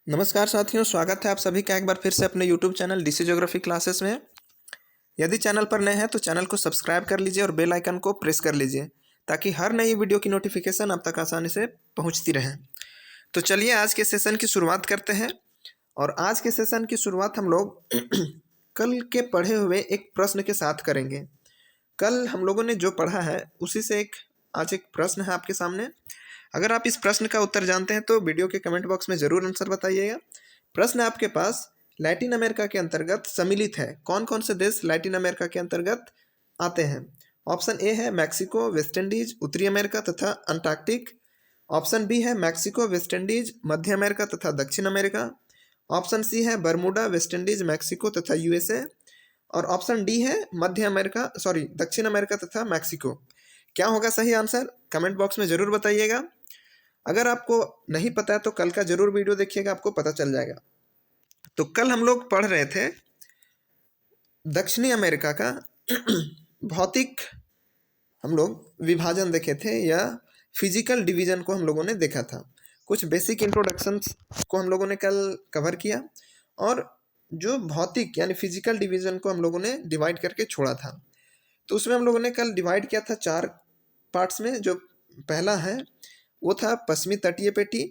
नमस्कार साथियों, स्वागत है आप सभी का एक बार फिर से अपने YouTube channel DC geography classes में। यदि चैनल पर नए हैं तो चैनल को सब्सक्राइब कर लीजिए और बेल आइकन को प्रेस कर लीजिए ताकि हर नई वीडियो की नोटिफिकेशन आप तक आसानी से पहुंचती रहे। तो चलिए आज के सेशन की शुरुआत करते हैं। और आज के सेशन की शुरुआत हम लोग कल के पढ़े हुए एक प्रश्न के साथ करेंगे। कल हम लोगों ने जो पढ़ा है उसी से आज एक प्रश्न है आपके सामने। अगर आप इस प्रश्न का उत्तर जानते हैं तो वीडियो के कमेंट बॉक्स में ज़रूर आंसर बताइएगा। प्रश्न आपके पास लैटिन अमेरिका के अंतर्गत सम्मिलित है। कौन कौन से देश लैटिन अमेरिका के अंतर्गत आते हैं? ऑप्शन ए है मैक्सिको, वेस्ट इंडीज, उत्तरी अमेरिका तथा अंटार्कटिक। ऑप्शन बी है मैक्सिको, वेस्ट इंडीज, मध्य अमेरिका तथा दक्षिण अमेरिका। ऑप्शन सी है बरमूडा, वेस्ट इंडीज, मैक्सिको तथा यूएसए। और ऑप्शन डी है दक्षिण अमेरिका तथा मैक्सिको। क्या होगा सही आंसर? कमेंट बॉक्स में ज़रूर बताइएगा। अगर आपको नहीं पता है तो कल का जरूर वीडियो देखिएगा, आपको पता चल जाएगा। तो कल हम लोग पढ़ रहे थे दक्षिणी अमेरिका का भौतिक हम लोग विभाजन देखे थे या फिजिकल डिवीजन को हम लोगों ने देखा था। कुछ बेसिक इंट्रोडक्शंस को हम लोगों ने कल कवर किया और जो भौतिक यानी फिजिकल डिवीजन को हम लोगों ने डिवाइड करके छोड़ा था। तो उसमें हम लोगों ने कल डिवाइड किया था 4 पार्ट्स में। जो पहला है वो था पश्चिमी तटीय पेटी,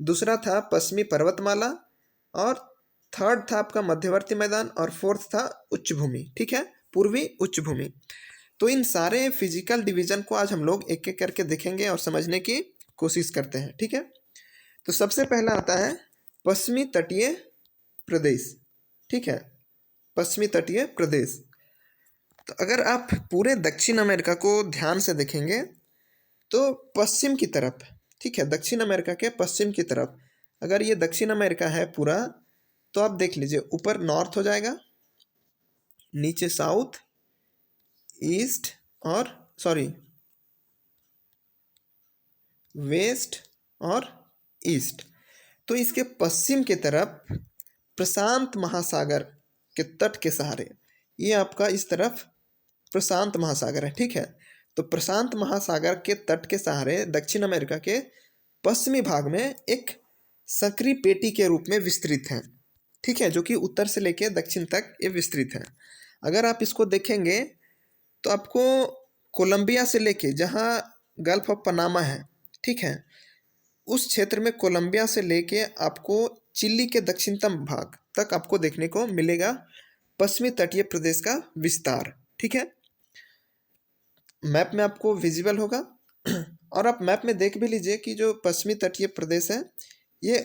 दूसरा था पश्चिमी पर्वतमाला, और थर्ड था आपका मध्यवर्ती मैदान, और फोर्थ था उच्च भूमि। ठीक है, पूर्वी उच्च भूमि। तो इन सारे फिजिकल डिवीजन को आज हम लोग एक एक करके देखेंगे और समझने की कोशिश करते हैं। ठीक है, तो सबसे पहला आता है पश्चिमी तटीय प्रदेश। ठीक है, पश्चिमी तटीय प्रदेश। तो अगर आप पूरे दक्षिण अमेरिका को ध्यान से देखेंगे तो पश्चिम की तरफ, ठीक है, दक्षिण अमेरिका के पश्चिम की तरफ अगर ये दक्षिण अमेरिका है पूरा, तो आप देख लीजिए ऊपर नॉर्थ हो जाएगा, नीचे साउथ, ईस्ट और वेस्ट और ईस्ट। तो इसके पश्चिम की तरफ प्रशांत महासागर के तट के सहारे ये आपका इस तरफ प्रशांत महासागर है। ठीक है, तो प्रशांत महासागर के तट के सहारे दक्षिण अमेरिका के पश्चिमी भाग में एक सक्रिय पेटी के रूप में विस्तृत है। ठीक है, जो कि उत्तर से लेकर दक्षिण तक ये विस्तृत है। अगर आप इसको देखेंगे तो आपको कोलंबिया से लेके जहाँ गल्फ ऑफ पनामा है, ठीक है, उस क्षेत्र में कोलंबिया से लेके आपको चिली के दक्षिणतम भाग तक आपको देखने को मिलेगा पश्चिमी तटीय प्रदेश का विस्तार। ठीक है, मैप में आपको विजिबल होगा और आप मैप में देख भी लीजिए कि जो पश्चिमी तटीय प्रदेश है ये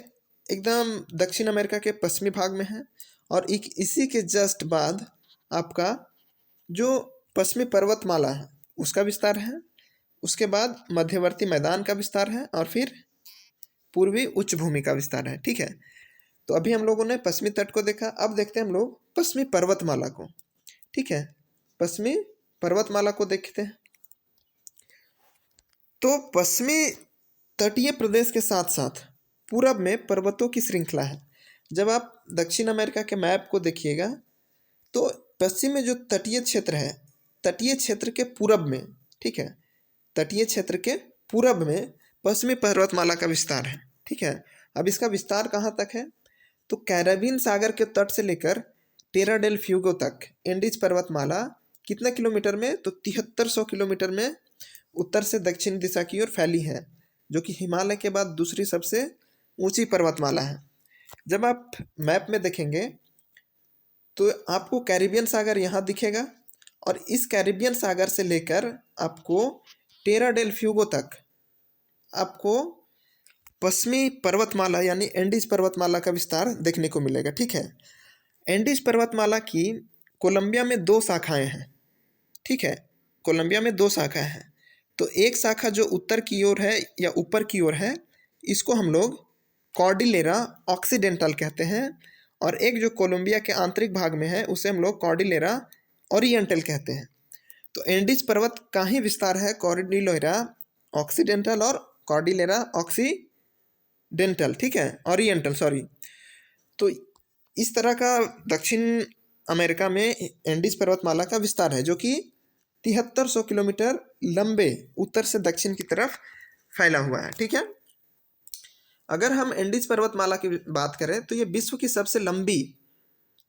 एकदम दक्षिण अमेरिका के पश्चिमी भाग में है। और इसी के जस्ट बाद आपका जो पश्चिमी पर्वतमाला है उसका विस्तार है, उसके बाद मध्यवर्ती मैदान का विस्तार है और फिर पूर्वी उच्च भूमि का विस्तार है। ठीक है, तो अभी हम लोगों ने पश्चिमी तट को देखा, अब देखते हैं हम लोग पश्चिमी पर्वतमाला को। ठीक है, पश्चिमी पर्वतमाला को देखते हैं। तो पश्चिमी तटीय प्रदेश के साथ साथ पूरब में पर्वतों की श्रृंखला है। जब आप दक्षिण अमेरिका के मैप को देखिएगा तो पश्चिम में जो तटीय क्षेत्र है, तटीय क्षेत्र के पूरब में, ठीक है, तटीय क्षेत्र के पूरब में पश्चिमी पर्वतमाला का विस्तार है। ठीक है, अब इसका विस्तार कहाँ तक है? तो कैरेबियन सागर के तट से लेकर टेरा डेल फ्यूगो तक एंडीज पर्वतमाला कितने किलोमीटर में? तो 7300 किलोमीटर में उत्तर से दक्षिण दिशा की ओर फैली है, जो कि हिमालय के बाद दूसरी सबसे ऊंची पर्वतमाला है। जब आप मैप में देखेंगे तो आपको कैरिबियन सागर यहाँ दिखेगा और इस कैरिबियन सागर से लेकर आपको टेरा डेल फ्यूगो तक आपको पश्चिमी पर्वतमाला यानी एंडीज पर्वतमाला का विस्तार देखने को मिलेगा। ठीक है, एंडीज पर्वतमाला की कोलंबिया में 2 शाखाएं हैं। ठीक है, कोलंबिया में 2 शाखाएं हैं। तो एक शाखा जो उत्तर की ओर है या ऊपर की ओर है, इसको हम लोग कॉर्डिलेरा ऑक्सीडेंटल कहते हैं, और एक जो कोलंबिया के आंतरिक भाग में है उसे हम लोग कॉर्डिलेरा ओरिएंटल कहते हैं। तो एंडीज पर्वत का ही विस्तार है कॉर्डिलेरा ऑक्सीडेंटल और कॉर्डिलेरा ऑक्सीडेंटल, ठीक है, ओरिएंटल तो इस तरह का दक्षिण अमेरिका में एंडीज पर्वतमाला का विस्तार है, जो कि 7300 किलोमीटर लंबे उत्तर से दक्षिण की तरफ फैला हुआ है। ठीक है, अगर हम एंडीज पर्वतमाला की बात करें तो ये विश्व की सबसे लंबी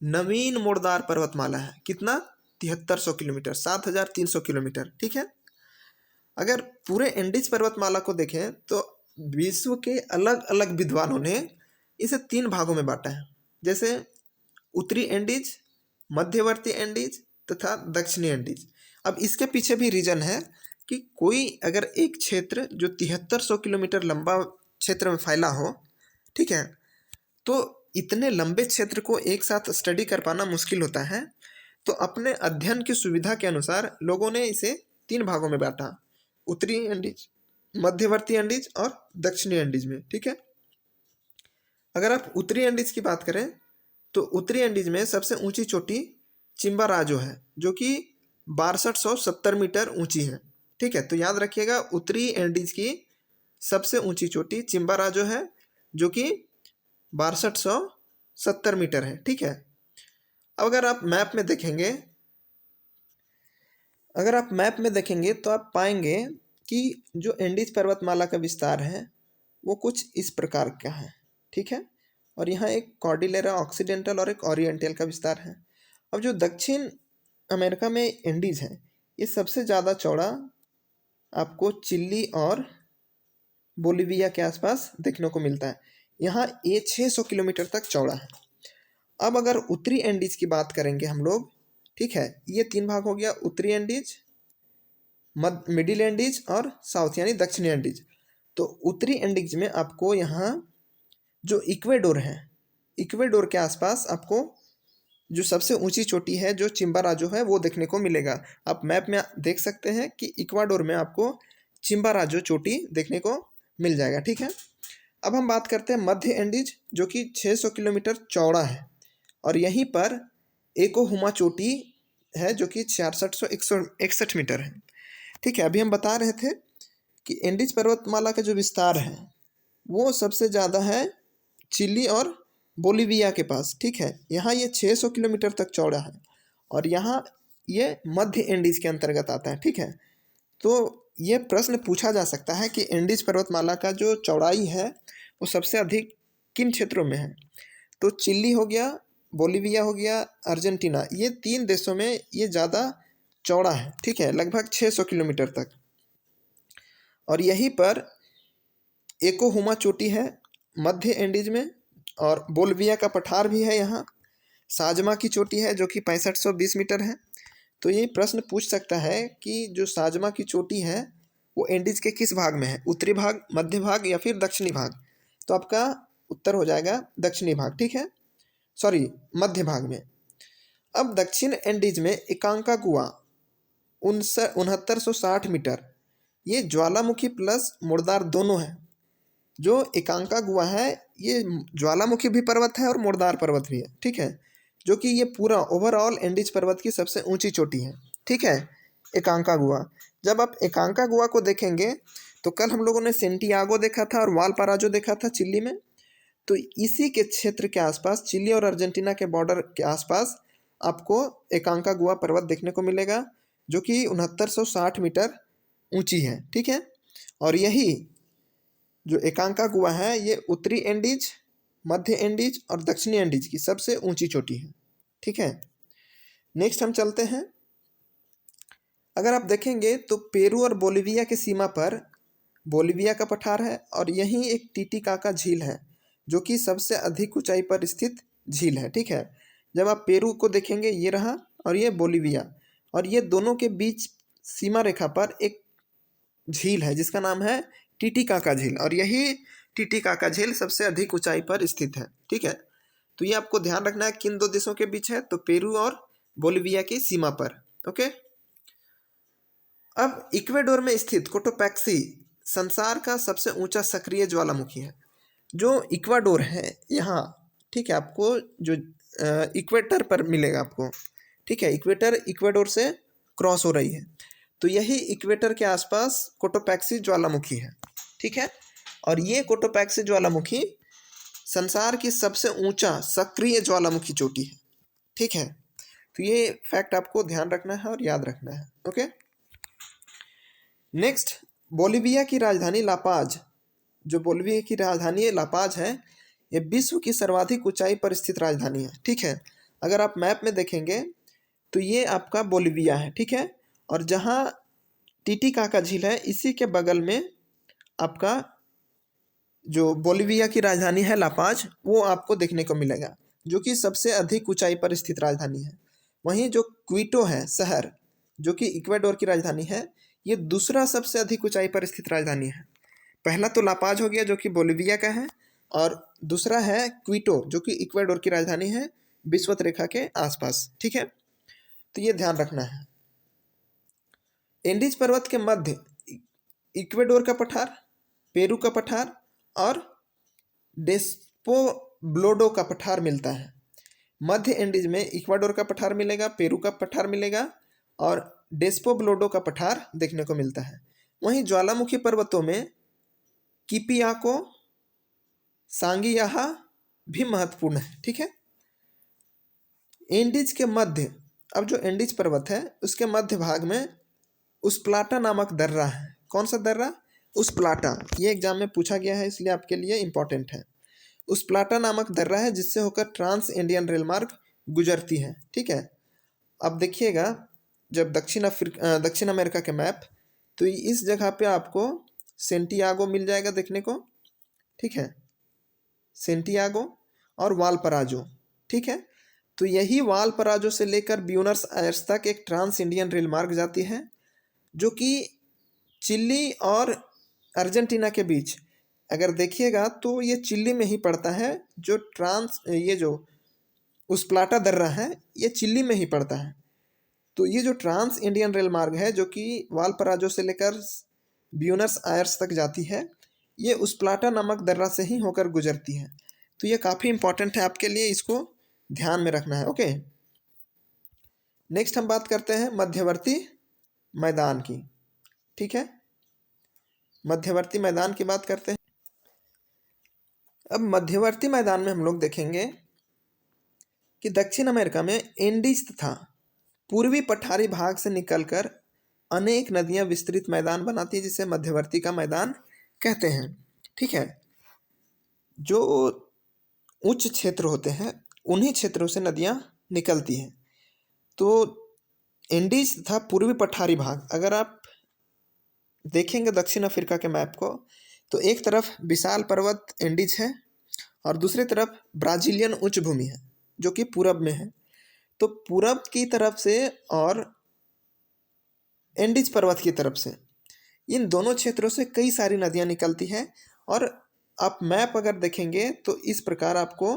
नवीन मोड़दार पर्वतमाला है। कितना? 7300 किलोमीटर, 7300 किलोमीटर। ठीक है। अगर पूरे एंडीज पर्वतमाला को देखें तो विश्व के अलग अलग विद्वानों ने इसे 3 भागों में बांटा है, जैसे उत्तरी एंडीज, मध्यवर्ती एंडीज तथा दक्षिणी एंडीज। अब इसके पीछे भी रीजन है कि कोई अगर एक क्षेत्र जो 7300 किलोमीटर लंबा क्षेत्र में फैला हो, ठीक है, तो इतने लंबे क्षेत्र को एक साथ स्टडी कर पाना मुश्किल होता है। तो अपने अध्ययन की सुविधा के अनुसार लोगों ने इसे 3 भागों में बांटा, उत्तरी एंडीज, मध्यवर्ती एंडीज और दक्षिणी एंडीज में। ठीक है। अगर आप उत्तरी एंडीज की बात करें तो उत्तरी एंडीज में सबसे ऊंची चोटी चिम्बाराजो है, जो कि 6270 मीटर ऊंची है। ठीक है। तो याद रखिएगा, उत्तरी एंडीज की सबसे ऊंची चोटी चिम्बाराजो है, जो कि 6270 मीटर है। ठीक है। अब अगर आप मैप में देखेंगे तो आप पाएंगे कि जो एंडीज पर्वतमाला का विस्तार है वो कुछ इस प्रकार का है। ठीक है। और यहाँ एक कॉर्डिलेरा ऑक्सीडेंटल और एक ओरिएंटल का विस्तार है। अब जो दक्षिण अमेरिका में एंडीज है, ये सबसे ज़्यादा चौड़ा आपको चिली और बोलिविया के आसपास देखने को मिलता है। यहाँ ये 600 किलोमीटर तक चौड़ा है। अब अगर उत्तरी एंडीज की बात करेंगे हम लोग, ठीक है, ये 3 भाग हो गया, उत्तरी एंडीज, मिडिल एंडीज और साउथ यानी दक्षिणी एंडीज। तो उत्तरी एंडीज में आपको यहाँ जो इक्वेडोर है, इक्वेडोर के आसपास आपको जो सबसे ऊंची चोटी है जो चिम्बाराजो है वो देखने को मिलेगा। आप मैप में देख सकते हैं कि इक्वाडोर में आपको चिम्बाराजो चोटी देखने को मिल जाएगा। ठीक है। अब हम बात करते हैं मध्य एंडीज, जो कि 600 किलोमीटर चौड़ा है, और यहीं पर एकोहुमा चोटी है जो कि 6661 मीटर है। ठीक है। अभी हम बता रहे थे कि एंडीज पर्वतमाला का जो विस्तार है वो सबसे ज़्यादा है चिली और बोलिविया के पास। ठीक है। यहाँ ये 600 किलोमीटर तक चौड़ा है और यहाँ ये मध्य एंडीज के अंतर्गत आता है। ठीक है। तो ये प्रश्न पूछा जा सकता है कि एंडीज पर्वतमाला का जो चौड़ाई है वो सबसे अधिक किन क्षेत्रों में है? तो चिली हो गया, बोलिविया हो गया, अर्जेंटीना, ये 3 देशों में ये ज़्यादा चौड़ा है। ठीक है, लगभग 600 किलोमीटर तक। और यहीं पर एकोहुमा चोटी है मध्य एंडीज में, और बोलिविया का पठार भी है यहाँ। साजमा की चोटी है जो कि 6520 मीटर है। तो ये प्रश्न पूछ सकता है कि जो साजमा की चोटी है वो एंडीज के किस भाग में है, उत्तरी भाग, मध्य भाग या फिर दक्षिणी भाग? तो आपका उत्तर हो जाएगा दक्षिणी भाग। ठीक है, सॉरी, मध्य भाग में। अब दक्षिण एंडीज में एकांकागुआ 6960 मीटर, ये ज्वालामुखी प्लस मुर्दार दोनों है। जो एकांकागुआ है ये ज्वालामुखी भी पर्वत है और मुर्दार पर्वत भी है। ठीक है, जो कि ये पूरा ओवरऑल एंडीज पर्वत की सबसे ऊंची चोटी है। ठीक है, एकांकागुआ। जब आप एकांकागुआ को देखेंगे तो कल हम लोगों ने सेंटियागो देखा था और वालपाराजो देखा था चिली में, तो इसी के क्षेत्र के आसपास, चिली और अर्जेंटीना के बॉर्डर के आसपास आपको एकांकागुआ पर्वत देखने को मिलेगा, जो कि 6960 मीटर ऊंची है। ठीक है, और यही जो एकांकागुआ है ये उत्तरी एंडीज, मध्य एंडीज और दक्षिणी एंडीज की सबसे ऊंची चोटी है। ठीक है, नेक्स्ट हम चलते हैं। अगर आप देखेंगे तो पेरू और बोलिविया की सीमा पर बोलिविया का पठार है, और यहीं एक टीटीकाका झील है जो कि सबसे अधिक ऊंचाई पर स्थित झील है। ठीक है, जब आप पेरू को देखेंगे, ये रहा, और ये बोलिविया, और ये दोनों के बीच सीमा रेखा पर एक झील है जिसका नाम है टीटीकाका झील, और यही टीटीकाका झील सबसे अधिक ऊंचाई पर स्थित है। ठीक है, तो ये आपको ध्यान रखना है किन 2 देशों के बीच है, तो पेरू और बोलिविया की सीमा पर। ओके। अब इक्वेडोर में स्थित कोटोपैक्सी संसार का सबसे ऊंचा सक्रिय ज्वालामुखी है। जो इक्वाडोर है यहाँ, ठीक है, आपको जो इक्वेटर पर मिलेगा आपको। ठीक है, इक्वेटर इक्वेडोर से क्रॉस हो रही है, तो यही इक्वेटर के आसपास कोटोपैक्सी ज्वालामुखी है। ठीक है, और ये कोटोपैक्सी ज्वालामुखी संसार की सबसे ऊंचा सक्रिय ज्वालामुखी चोटी है। ठीक है, तो ये फैक्ट आपको ध्यान रखना है और याद रखना है। ओके। नेक्स्ट, बोलिविया की राजधानी लापाज जो बोलिविया की राजधानी लापाज है, ये विश्व की सर्वाधिक ऊंचाई पर स्थित राजधानी है। ठीक है, अगर आप मैप में देखेंगे तो ये आपका बोलिविया है। ठीक है, और जहाँ टीटीकाका झील है इसी के बगल में आपका जो बोलिविया की राजधानी है लापाज, वो आपको देखने को मिलेगा, जो कि सबसे अधिक ऊंचाई पर स्थित राजधानी है। वहीं जो क्विटो है शहर, जो कि इक्वाडोर की राजधानी है, ये दूसरा सबसे अधिक ऊंचाई पर स्थित राजधानी है। पहला तो लापाज हो गया जो कि बोलिविया का है, और दूसरा है क्विटो जो कि इक्वाडोर की राजधानी है, विषुवत रेखा के आसपास। ठीक है, तो ये ध्यान रखना है। एंडीज पर्वत के मध्य इक्वाडोर का पठार, पेरू का पठार और डेस्पोब्लोडो का पठार मिलता है। मध्य एंडीज में इक्वाडोर का पठार मिलेगा, पेरू का पठार मिलेगा और डेस्पोब्लोडो का पठार देखने को मिलता है। वहीं ज्वालामुखी पर्वतों में किपियाको, सांगियाहा भी महत्वपूर्ण है। ठीक है, एंडीज के मध्य, अब जो एंडीज पर्वत है उसके मध्य भाग में उस्प्लाटा नामक दर्रा है। कौन सा दर्रा? उस्प्लाटा। ये एग्जाम में पूछा गया है, इसलिए आपके लिए इंपॉर्टेंट है। उस्प्लाटा नामक दर्रा है जिससे होकर ट्रांस इंडियन रेल मार्ग गुजरती है। ठीक है, अब देखिएगा जब दक्षिण अमेरिका के मैप, तो इस जगह पे आपको सेंटियागो मिल जाएगा देखने को। ठीक है, सेंटियागो और वालपराजो। ठीक है, तो यही वालपराजो से लेकर ब्यूनस आयर्स तक एक ट्रांस इंडियन रेल मार्ग जाती है, जो कि चिली और अर्जेंटीना के बीच, अगर देखिएगा तो ये चिली में ही पड़ता है। ये जो उस्प्लाटा दर्रा है ये चिली में ही पड़ता है। तो ये जो ट्रांस इंडियन रेल मार्ग है जो कि वालपराजो से लेकर ब्यूनस आयर्स तक जाती है, ये उस्प्लाटा नामक दर्रा से ही होकर गुजरती है। तो ये काफ़ी इंपॉर्टेंट है आपके लिए, इसको ध्यान में रखना है। ओके, नेक्स्ट हम बात करते हैं मध्यवर्ती मैदान की। ठीक है, मध्यवर्ती मैदान की बात करते हैं। अब मध्यवर्ती मैदान में हम लोग देखेंगे कि दक्षिण अमेरिका में एंडीज तथा पूर्वी पठारी भाग से निकलकर अनेक नदियां विस्तृत मैदान बनाती है, जिसे मध्यवर्ती का मैदान कहते हैं। ठीक है, जो उच्च क्षेत्र होते हैं उन्हीं क्षेत्रों से नदियां निकलती हैं। तो एंडीज तथा पूर्वी पठारी भाग, अगर आप देखेंगे दक्षिण अफ्रीका के मैप को, तो एक तरफ विशाल पर्वत एंडीज है और दूसरी तरफ ब्राजीलियन उच्च भूमि है जो कि पूरब में है। तो पूरब की तरफ से और एंडीज पर्वत की तरफ से इन दोनों क्षेत्रों से कई सारी नदियां निकलती हैं। और आप मैप अगर देखेंगे तो इस प्रकार आपको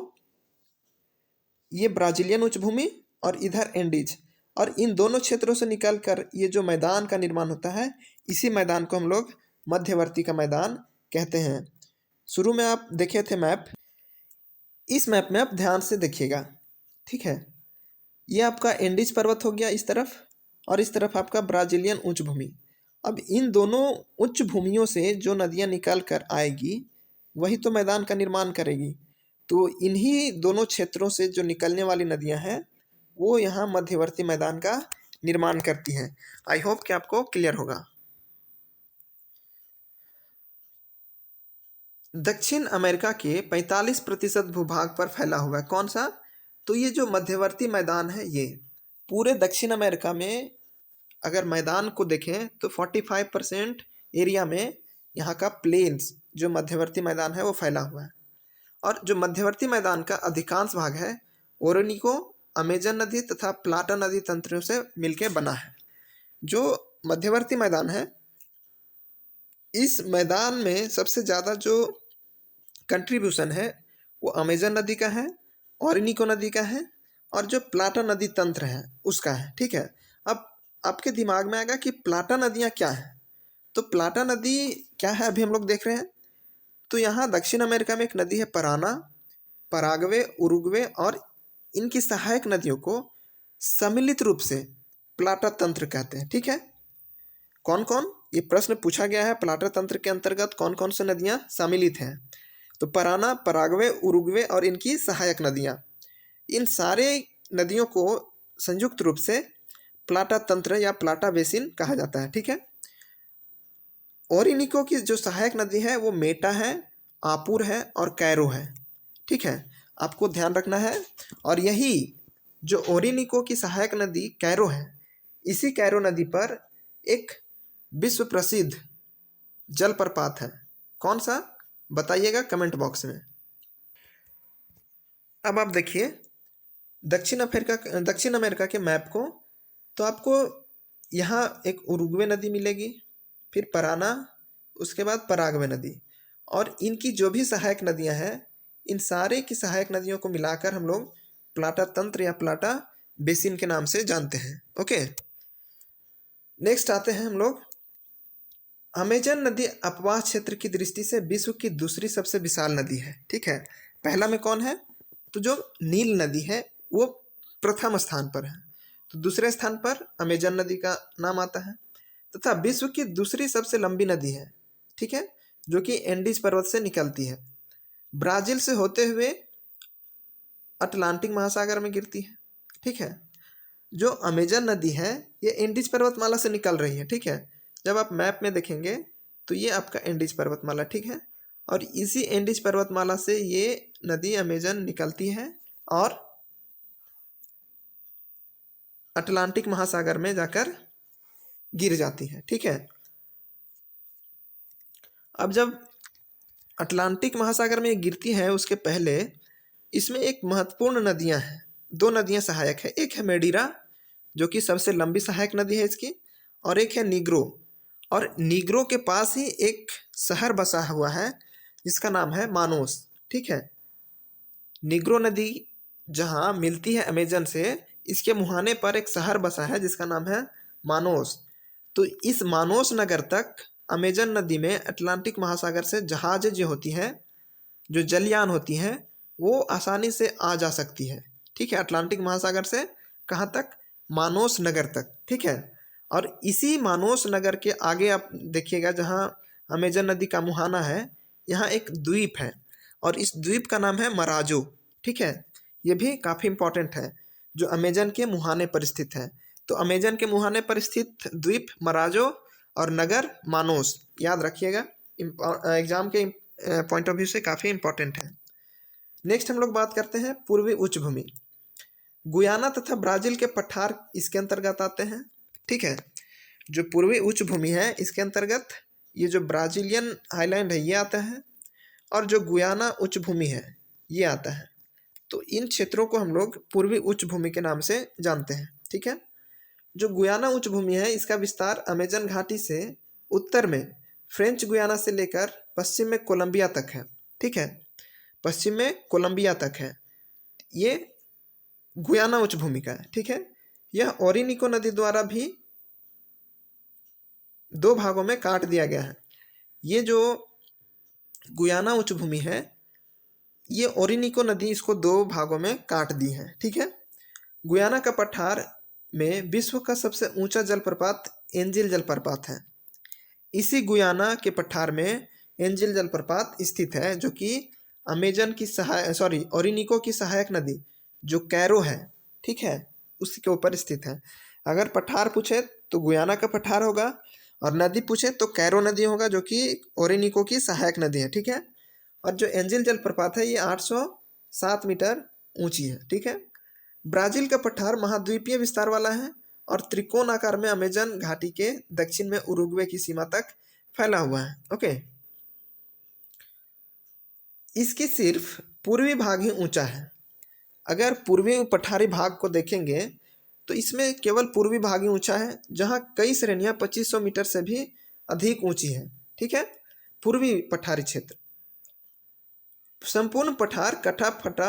ये ब्राजीलियन उच्च भूमि और इधर एंडीज, और इन दोनों क्षेत्रों से निकलकर ये जो मैदान का निर्माण होता है, इसी मैदान को हम लोग मध्यवर्ती का मैदान कहते हैं। शुरू में आप देखे थे मैप, इस मैप में आप ध्यान से देखिएगा। ठीक है, ये आपका एंडीज पर्वत हो गया इस तरफ, और इस तरफ आपका ब्राजीलियन उच्च भूमि। अब इन दोनों उच्च भूमियों से जो नदियां निकल कर आएगी वही तो मैदान का निर्माण करेगी। तो इन्हीं दोनों क्षेत्रों से जो निकलने वाली नदियां हैं वो यहाँ मध्यवर्ती मैदान का निर्माण करती हैं। आई होप कि आपको क्लियर होगा। दक्षिण अमेरिका के 45% भूभाग पर फैला हुआ है। कौन सा? तो ये जो मध्यवर्ती मैदान है, ये पूरे दक्षिण अमेरिका में अगर मैदान को देखें तो 45% एरिया में यहाँ का प्लेन्स, जो मध्यवर्ती मैदान है, वो फैला हुआ है। और जो मध्यवर्ती मैदान का अधिकांश भाग है ओरोनिको, अमेजन नदी तथा प्लाटा नदी तंत्रों से मिलकर बना है। जो मध्यवर्ती मैदान है, इस मैदान में सबसे ज़्यादा जो कंट्रीब्यूशन है वो अमेजन नदी का है, ओरिनिको नदी का है, और जो प्लाटा नदी तंत्र है उसका है। ठीक है, अब आपके दिमाग में आएगा कि प्लाटा नदियाँ क्या है। तो प्लाटा नदी क्या है अभी हम लोग देख रहे हैं। तो यहाँ दक्षिण अमेरिका में एक नदी है पराना, पराग्वे, उरुग्वे, और इनकी सहायक नदियों को सम्मिलित रूप से प्लाटा तंत्र कहते हैं। ठीक है, कौन कौन, ये प्रश्न पूछा गया है, प्लाटा तंत्र के अंतर्गत कौन कौन सी नदियाँ सम्मिलित हैं। तो पराना, पराग्वे, उरुग्वे और इनकी सहायक नदियाँ, इन सारे नदियों को संयुक्त रूप से प्लाटा तंत्र या प्लाटा बेसिन कहा जाता है। ठीक है, ओरिनिको की जो सहायक नदी है वो मेटा है, आपुर है और कैरो है। ठीक है, आपको ध्यान रखना है। और यही जो ओरिनिको की सहायक नदी कैरो है, इसी कैरो नदी पर एक विश्व प्रसिद्ध जलप्रपात है। कौन सा बताइएगा कमेंट बॉक्स में। अब आप देखिए दक्षिण अमेरिका के मैप को, तो आपको यहाँ एक उरुग्वे नदी मिलेगी, फिर पराना, उसके बाद पराग्वे नदी, और इनकी जो भी सहायक नदियाँ हैं, इन सारे की सहायक नदियों को मिलाकर हम लोग प्लाटा तंत्र या प्लाटा बेसिन के नाम से जानते हैं। ओके, नेक्स्ट आते हैं हम लोग। अमेजन नदी अपवाह क्षेत्र की दृष्टि से विश्व की दूसरी सबसे विशाल नदी है। ठीक है, पहला में कौन है? तो जो नील नदी है वो प्रथम स्थान पर है, तो दूसरे स्थान पर अमेजन नदी का नाम आता है। तथा विश्व की दूसरी सबसे लंबी नदी है, ठीक है, जो कि एंडीज पर्वत से निकलती है, ब्राजील से होते हुए अटलांटिक महासागर में गिरती है। ठीक है, जो अमेजन नदी है ये एंडीज पर्वतमाला से निकल रही है। ठीक है, जब आप मैप में देखेंगे तो ये आपका एंडीज पर्वतमाला, ठीक है, और इसी एंडीज पर्वतमाला से ये नदी अमेजन निकलती है और अटलांटिक महासागर में जाकर गिर जाती है। ठीक है, अब जब अटलांटिक महासागर में गिरती है उसके पहले इसमें एक महत्वपूर्ण नदियां हैं, दो नदियां सहायक है। एक है मेडीरा जो कि सबसे लंबी सहायक नदी है इसकी, और एक है नीग्रो। और नीग्रो के पास ही एक शहर बसा हुआ है जिसका नाम है मानोस। ठीक है, नीग्रो नदी जहाँ मिलती है अमेजन से, इसके मुहाने पर एक शहर बसा है जिसका नाम है मानोस। तो इस मानोस नगर तक अमेजन नदी में अटलांटिक महासागर से जहाज़ें जो होती हैं, जो जलयान होती हैं, वो आसानी से आ जा सकती है। ठीक है, अटलांटिक महासागर से कहाँ तक? मानोस नगर तक। ठीक है, और इसी मानोस नगर के आगे आप देखिएगा जहाँ अमेजन नदी का मुहाना है, यहाँ एक द्वीप है और इस द्वीप का नाम है मराजो। ठीक है, ये भी काफ़ी इम्पोर्टेंट है, जो अमेजन के मुहाने पर स्थित है। तो अमेजन के मुहाने पर स्थित द्वीप मराजो और नगर मानोस, याद रखिएगा, एग्जाम के पॉइंट ऑफ व्यू से काफ़ी इम्पोर्टेंट है। नेक्स्ट हम लोग बात करते हैं पूर्वी उच्च भूमि। गुयाना तथा ब्राज़ील के पठार इसके अंतर्गत आते हैं। ठीक है, जो पूर्वी उच्च भूमि है इसके अंतर्गत ये जो ब्राज़ीलियन आइलैंड है ये आता है, और जो गुयाना उच्च भूमि है ये आता है। तो इन क्षेत्रों को हम लोग पूर्वी उच्च भूमि के नाम से जानते हैं। ठीक है, जो गुयाना उच्च भूमि है इसका विस्तार अमेजन घाटी से उत्तर में फ्रेंच गुयाना से लेकर पश्चिम में कोलंबिया तक है। ठीक है, पश्चिम में कोलंबिया तक है, ये गुयाना उच्च भूमि का है। ठीक है, यह ओरिनिको नदी द्वारा भी दो भागों में काट दिया गया है। ये जो गुयाना उच्च भूमि है ये ओरिनिको नदी इसको दो भागों में काट दी है। ठीक है, गुयाना का पठार में विश्व का सबसे ऊंचा जलप्रपात एंजिल जलप्रपात है। इसी गुयाना के पठार में एंजिल जलप्रपात स्थित है, जो कि अमेजन की ओरिनिको की सहायक नदी जो कैरो है, ठीक है, उसके ऊपर स्थित है। अगर पठार पूछे तो गुयाना का पठार होगा, और नदी पूछे तो कैरो नदी होगा जो कि ओरिनिको की सहायक नदी है। ठीक है, और जो एंजिल जलप्रपात है ये 807 मीटर ऊंची है। ठीक है, ब्राज़ील का पठार महाद्वीपीय विस्तार वाला है और त्रिकोण आकार में अमेजन घाटी के दक्षिण में उरुग्वे की सीमा तक फैला हुआ है। ओके, इसकी सिर्फ पूर्वी भाग ही ऊंचा है। अगर पूर्वी पठारी भाग को देखेंगे तो इसमें केवल पूर्वी भाग ही ऊंचा है, जहां कई श्रेणियां 2500 मीटर से भी अधिक ऊंची है। ठीक है, पूर्वी पठारी क्षेत्र। संपूर्ण पठार कटा फटा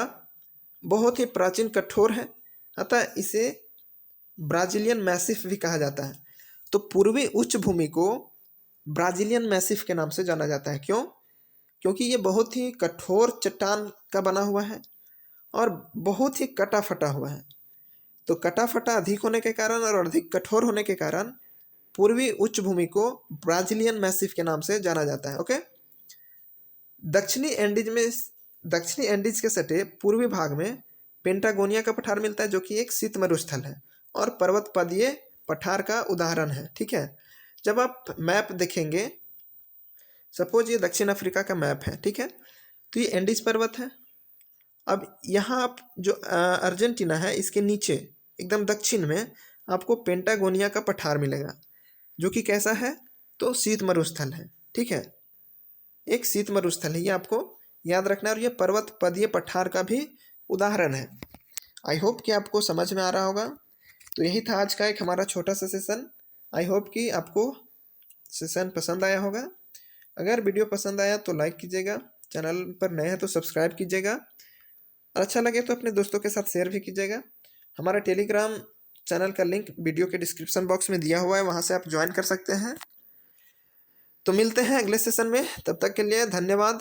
बहुत ही प्राचीन कठोर है, अतः इसे ब्राज़ीलियन मैसिफ भी कहा जाता है। तो पूर्वी उच्च भूमि को ब्राज़ीलियन मैसिफ के नाम से जाना जाता है। क्यों? क्योंकि ये बहुत ही कठोर चट्टान का बना हुआ है और बहुत ही कटा फटा हुआ है। तो कटा फटा अधिक होने के कारण और अधिक कठोर होने के कारण पूर्वी उच्च भूमि को ब्राज़ीलियन मैसिफ के नाम से जाना जाता है। ओके, दक्षिणी एंडीज के सटे पूर्वी भाग में पेंटागोनिया का पठार मिलता है, जो कि एक शीत मरुस्थल है और पर्वत पदीय पठार का उदाहरण है। ठीक है, जब आप मैप देखेंगे सपोज ये दक्षिण अफ्रीका का मैप है, ठीक है। तो ये एंडीज पर्वत है। अब यहाँ आप जो अर्जेंटीना है, इसके नीचे एकदम दक्षिण में आपको पेंटागोनिया का पठार मिलेगा, जो कि कैसा है, तो शीत मरुस्थल है, ठीक है। एक शीत मरुस्थल है, ये आपको याद रखना है। और ये पर्वत पदीय पठार का भी उदाहरण है। आई होप कि आपको समझ में आ रहा होगा। तो यही था आज का एक हमारा छोटा सा सेशन। आई होप कि आपको सेशन पसंद आया होगा। अगर वीडियो पसंद आया तो लाइक कीजिएगा, चैनल पर नए हैं तो सब्सक्राइब कीजिएगा, और अच्छा लगे तो अपने दोस्तों के साथ शेयर भी कीजिएगा। हमारा टेलीग्राम चैनल का लिंक वीडियो के डिस्क्रिप्शन बॉक्स में दिया हुआ है, वहाँ से आप ज्वाइन कर सकते हैं। तो मिलते हैं अगले सेशन में, तब तक के लिए धन्यवाद।